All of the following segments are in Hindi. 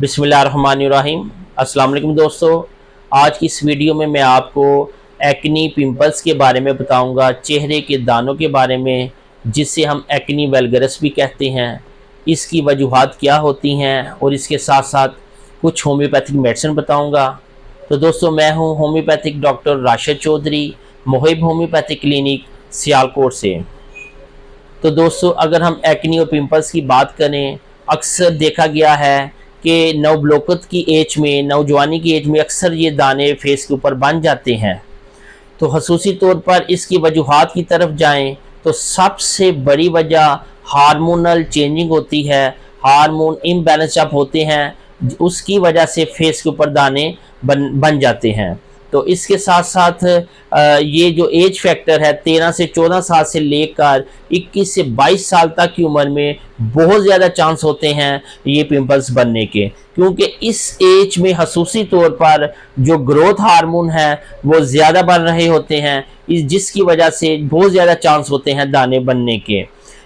बिस्मिल्लाहिर्रहमानिर्रहीम। अस्सलाम वालेकुम दोस्तों, आज की इस वीडियो में मैं आपको एक्नी पिंपल्स के बारे में बताऊंगा, चेहरे के दानों के बारे में, जिसे हम एक्नी वल्गरस भी कहते हैं। इसकी वजूहात क्या होती हैं और इसके साथ साथ कुछ होम्योपैथिक मेडिसिन बताऊंगा। तो दोस्तों, मैं हूं homeopathic doctor Rashid Chaudhary, मुहिब homeopathic clinic Sialkot से। तो दोस्तों, अगर हम एक्नी और पिंपल्स की बात करें, अक्सर देखा गया है कि नवबलूगत की एज में, नौजवानी की एज में अक्सर ये दाने फेस के ऊपर बन जाते हैं। तो खसूसी तौर पर इसकी वजूहात की तरफ जाएं तो सबसे बड़ी वजह हार्मोनल चेंजिंग होती है। हार्मोन इम्बैलेंस जब होते हैं, उसकी वजह से फेस के ऊपर दाने बन जाते हैं। तो इसके साथ साथ ये जो एज फैक्टर है, 13 से 14 साल से लेकर 21 से 22 साल तक की उम्र में बहुत ज़्यादा चांस होते हैं ये पिंपल्स बनने के, क्योंकि इस एज में खसूसी तौर पर जो ग्रोथ हार्मोन है वो ज़्यादा बन रहे होते हैं, जिसकी वजह से बहुत ज़्यादा चांस होते हैं दाने बनने के।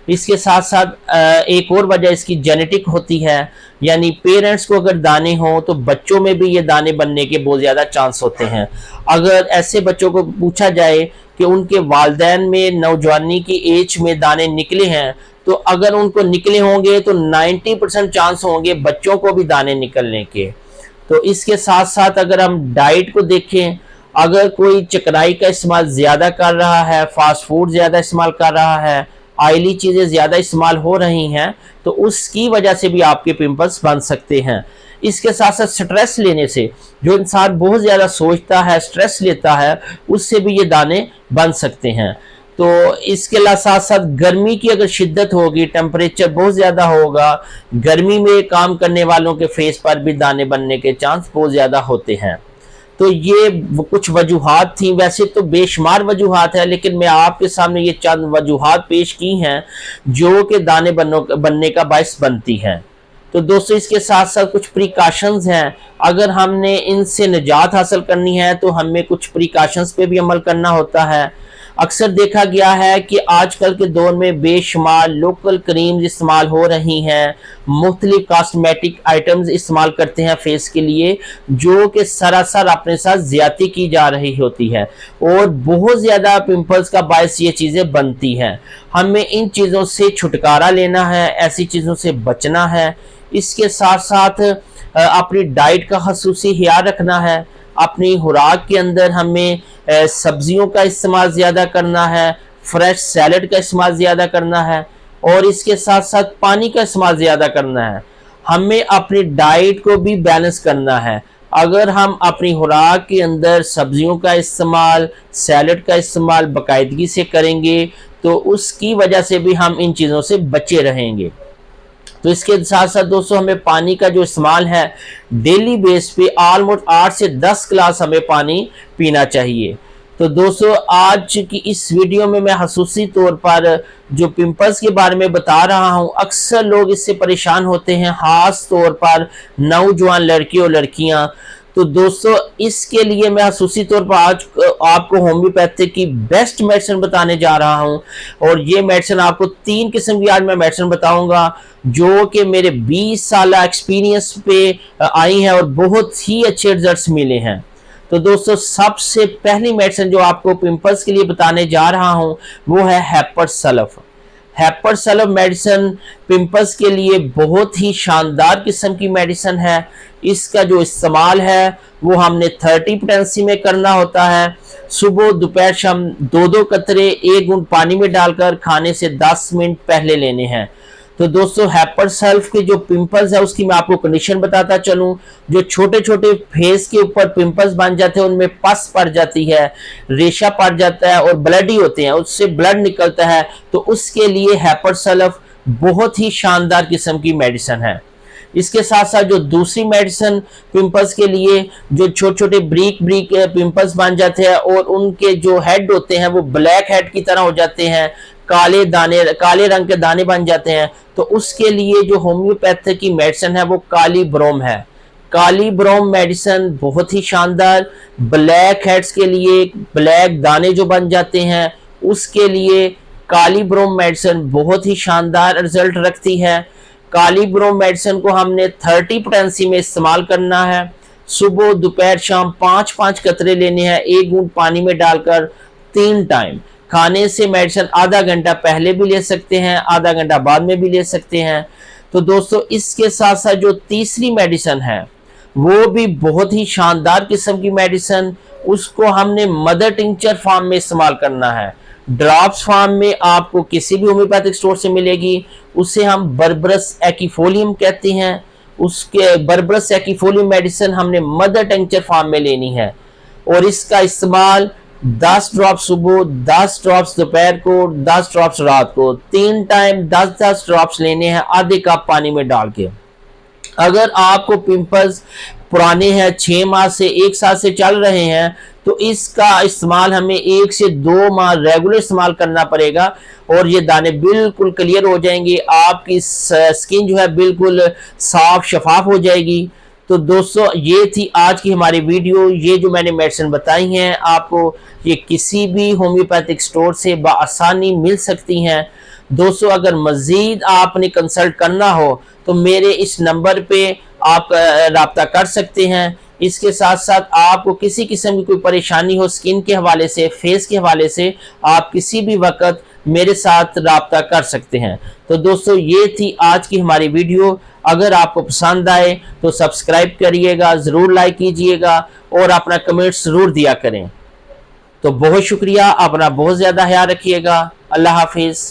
इसके साथ साथ एक और वजह इसकी जेनेटिक होती है, यानी पेरेंट्स को अगर दाने हों तो बच्चों में भी ये दाने बनने के बहुत ज़्यादा चांस होते हैं। अगर ऐसे बच्चों को पूछा जाए कि उनके वालिदैन में नौजवानी की एज में दाने निकले हैं, तो अगर उनको निकले होंगे तो 90% चांस होंगे बच्चों को भी दाने निकलने के। तो इसके साथ साथ अगर हम डाइट को देखें, अगर कोई चकनाई का इस्तेमाल ज़्यादा कर रहा है, फास्ट फूड ज़्यादा इस्तेमाल कर रहा है, ऑयली चीज़ें ज़्यादा इस्तेमाल हो रही हैं, तो उसकी वजह से भी आपके पिंपल्स बन सकते हैं। इसके साथ साथ स्ट्रेस लेने से, जो इंसान बहुत ज़्यादा सोचता है, स्ट्रेस लेता है, उससे भी ये दाने बन सकते हैं। तो इसके साथ साथ गर्मी की अगर शिद्दत होगी, टेम्परेचर बहुत ज़्यादा होगा, गर्मी में काम करने वालों के फेस पर भी दाने बनने के चांस बहुत ज़्यादा होते हैं। तो ये कुछ वजूहात थी, वैसे तो बेशुमार वजूहात है, लेकिन मैं आपके सामने ये चंद वजूहात पेश की हैं जो कि दाने बनने का बायस बनती हैं। तो दोस्तों, इसके साथ साथ कुछ प्रिकॉशंस हैं। अगर हमने इनसे निजात हासिल करनी है तो हमें कुछ प्रिकॉशंस पे भी अमल करना होता है। अक्सर देखा गया है कि आजकल के दौर में बेशुमार लोकल क्रीम्स इस्तेमाल हो रही हैं, मुख्तलिफ कॉस्मेटिक आइटम्स इस्तेमाल करते हैं फेस के लिए, जो कि सरासर अपने साथ ज्यादती की जा रही होती है और बहुत ज़्यादा पिंपल्स का बायस ये चीज़ें बनती हैं। हमें इन चीज़ों से छुटकारा लेना है, ऐसी चीज़ों से बचना है। इसके साथ साथ अपनी डाइट का खसूसी ख्याल रखना है। अपनी खुराक के अंदर हमें सब्जियों का इस्तेमाल ज़्यादा करना है, फ्रेश सैलड का इस्तेमाल ज़्यादा करना है और इसके साथ साथ पानी का इस्तेमाल ज़्यादा करना है। हमें अपनी डाइट को भी बैलेंस करना है। अगर हम अपनी खुराक के अंदर सब्जियों का इस्तेमाल, सैलड का इस्तेमाल बाकायदगी से करेंगे तो उसकी वजह से भी हम इन चीज़ों से बचे रहेंगे। तो इसके साथ साथ दोस्तों, हमें पानी का जो इस्तेमाल है डेली बेस पे ऑलमोस्ट 8 से 10 गिलास हमें पानी पीना चाहिए। तो दोस्तों, आज की इस वीडियो में मैं खसूसी तौर पर जो पिंपल्स के बारे में बता रहा हूँ, अक्सर लोग इससे परेशान होते हैं, खास तौर पर नौजवान लड़के और लड़कियाँ। तो दोस्तों, इसके लिए मैं खसूसी तौर पर आज आपको होम्योपैथिक की बेस्ट मेडिसिन बताने जा रहा हूं और ये मेडिसिन आपको 3 किस्म की आज मैं मेडिसिन बताऊंगा जो कि मेरे 20 साल एक्सपीरियंस पे आई हैं और बहुत ही अच्छे रिजल्ट्स मिले हैं। तो दोस्तों, सबसे पहली मेडिसिन जो आपको पिंपल्स के लिए बताने जा रहा हूं वो है हेपर सल्फ। हेपर सल्फ मेडिसिन पिंपल्स के लिए बहुत ही शानदार किस्म की मेडिसिन है। इसका जो इस्तेमाल है वो हमने 30 पोटेंसी में करना होता है। सुबह दोपहर शाम 2-2 कतरे 1 घूंट पानी में डालकर खाने से 10 मिनट पहले लेने हैं। तो दोस्तों, हेपर सल्फ के जो पिंपल्स है उसकी मैं आपको कंडीशन बताता चलूं। जो छोटे छोटे फेस के ऊपर पिंपल्स बन जाते हैं, उनमें पस पड़ जाती है, रेशा पड़ जाता है और ब्लडी होते हैं, उससे ब्लड निकलता है, तो उसके लिए हेपर सल्फ बहुत ही शानदार किस्म की मेडिसिन है। इसके साथ साथ जो दूसरी मेडिसिन पिंपल्स के लिए, जो छोटे छोटे ब्रीक ब्रीक पिंपल्स बन जाते हैं और उनके जो हेड होते हैं वो ब्लैक हेड की तरह हो जाते हैं, काले दाने, काले रंग के दाने बन जाते हैं, तो उसके लिए जो होम्योपैथिक की मेडिसिन है वो काली ब्रोम है। काली ब्रोम मेडिसिन बहुत ही शानदार, ब्लैक हेड्स के लिए, ब्लैक दाने जो बन जाते हैं उसके लिए काली ब्रोम मेडिसिन बहुत ही शानदार रिजल्ट रखती है। काली ब्रोम मेडिसिन को हमने 30 पोटेंसी में इस्तेमाल करना है। सुबह दोपहर शाम 5-5 कतरे लेने हैं, 1 घूंट पानी में डालकर 3 टाइम। खाने से मेडिसिन आधा घंटा पहले भी ले सकते हैं, आधा घंटा बाद में भी ले सकते हैं। तो दोस्तों इसके साथ साथ जो तीसरी मेडिसिन है वो भी बहुत ही शानदार किस्म की मेडिसिन, उसको हमने मदर टिंचर फॉर्म में इस्तेमाल करना है। ड्रॉप्स फॉर्म में आपको किसी भी होम्योपैथिक स्टोर से मिलेगी, उसे हम बर्बरस एक्फोलियम कहते हैं। उसके बर्बरस एक्फोलियम मेडिसिन हमने मदर टिंचर फॉर्म में लेनी है और इसका इस्तेमाल 10 ड्रॉप सुबह, 10 ड्रॉप्स दोपहर को, 10 ड्रॉप्स रात को, 3 टाइम 10-10 ड्रॉप्स लेने हैं आधे कप पानी में डाल के। अगर आपको पिंपल्स पुराने हैं, 6 माह से 1 साल से चल रहे हैं, तो इसका इस्तेमाल हमें 1 से 2 माह रेगुलर इस्तेमाल करना पड़ेगा और ये दाने बिल्कुल क्लियर हो जाएंगे, आपकी स्किन जो है बिल्कुल साफ शफाफ हो जाएगी। तो दोस्तों ये थी आज की हमारी वीडियो। ये जो मैंने मेडिसिन बताई हैं आपको, ये किसी भी होम्योपैथिक स्टोर से बआसानी मिल सकती हैं। दोस्तों अगर मज़ीद आपने कंसल्ट करना हो तो मेरे इस नंबर पे आप राब्ता कर सकते हैं। इसके साथ साथ आपको किसी किस्म की कोई परेशानी हो स्किन के हवाले से, फेस के हवाले से, आप किसी भी वक्त मेरे साथ राब्ता कर सकते हैं। तो दोस्तों ये थी आज की हमारी वीडियो। अगर आपको पसंद आए तो सब्सक्राइब करिएगा, ज़रूर लाइक कीजिएगा और अपना कमेंट ज़रूर दिया करें। तो बहुत शुक्रिया, अपना बहुत ज़्यादा ख्याल रखिएगा। अल्लाह हाफिज़।